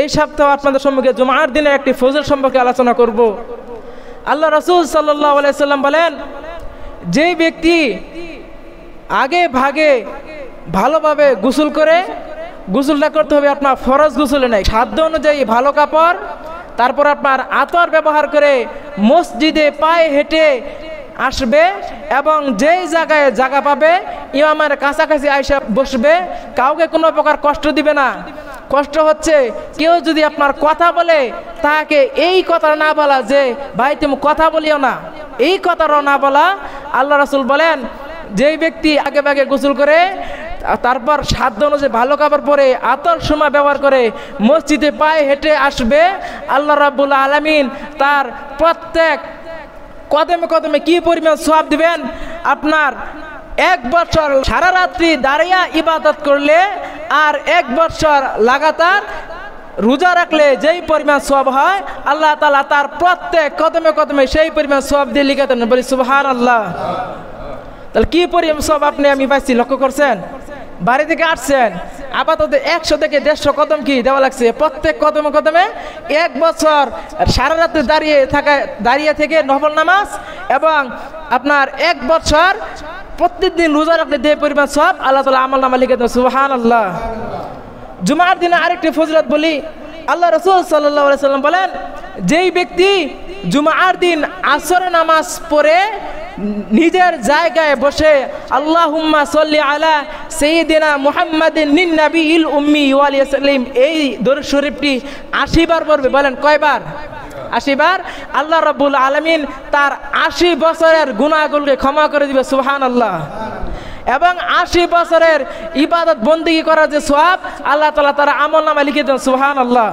এই সপ্তাহে আপনাদের সম্মুখে জুমার দিনের একটি ফজিলত সম্পর্কে আলোচনা করব। আল্লাহ রাসূল সাল্লাল্লাহু আলাইহি সাল্লাম বলেন, যেই ব্যক্তি আগে ভাগে ভালোভাবে গোসল করে, গোসলটা করতে হবে আপনার ফরজ গোসলে নেই, সাধ্য অনুযায়ী ভালো কাপড়, তারপর আপনার আতর ব্যবহার করে মসজিদে পায়ে হেঁটে আসবে এবং যেই জায়গায় জায়গা পাবে ইমামের কাছাকাছি আইসা বসবে, কাউকে কোনো প্রকার কষ্ট দিবে না। কষ্ট হচ্ছে কেউ যদি আপনার কথা বলে তাকে এই কথা না বলা যে ভাই তুমি কথা বলিও না, এই কথাটাও না বলা। আল্লাহ রাসূল বলেন, যেই ব্যক্তি আগে ভাগে গোসল করে তারপর সাধ্য অনুযায়ী ভালো কাপড় পরে আতর সুমা ব্যবহার করে মসজিদে পায়ে হেঁটে আসবে, আল্লাহ রাব্বুল আলামিন তার প্রত্যেক কদমে কদমে কি পরিমাণ সওয়াব দিবেন। আপনার 1 বছর সারা রাত্রি দাঁড়িয়ে ইবাদত করলে আর 1 বছর লাগাতার রোজা রাখলে যেই পরিমাণ সওয়াব হয়, আল্লাহ তাআলা তার প্রত্যেক কদমে কদমে সেই পরিমাণ সওয়াব দিয়ে লিখে দেন। বলি সুবহানাল্লাহ। তাহলে কি পরিমাণ সওয়াব আপনি আমি পাইছি, লক্ষ্য করছেন? বাড়ি থেকে আসছেন, আপাতত 100 থেকে 150 কদম কি দেওয়া লাগছে, প্রত্যেক কদমে কদমে 1 বছর সারা রাতে দাঁড়িয়ে থেকে নফল নামাজ এবং আপনার 1 বছর প্রত্যেকদিন রোজা রাখলে যে পরিমাণ সওয়াব আল্লাহ তাআলা আমল নামা লিখে দেন। সুবহানাল্লাহ। জুমার দিনে আরেকটি ফজিলত বলি। আল্লাহ রাসূল সাল্লাল্লাহু আলাইহি সাল্লাম বলেন, যেই ব্যক্তি জুমার দিন আসরের নামাজ পড়ে নিজের জায়গায় বসে আল্লাহুম্মা সাল্লি আলা সাইয়্যিদিনা মুহাম্মাদিন নিন নাবিয়িল উম্মি ওয়া আলিহি সাল্লাম, এই দরুদ শরীফটি 80 বার পড়বে। বলেন কয়বার? 80 বার। আল্লাহ রাব্বুল আলামিন তার 80 বছরের গুনাহগুলোকে ক্ষমা করে দিবে। সুবহানাল্লাহ। এবং 80 বছরের ইবাদত বন্দেগী করার যে সওয়াব আল্লাহ তাআলা তার আমলনামায় লিখে দেন। সুবহানাল্লাহ।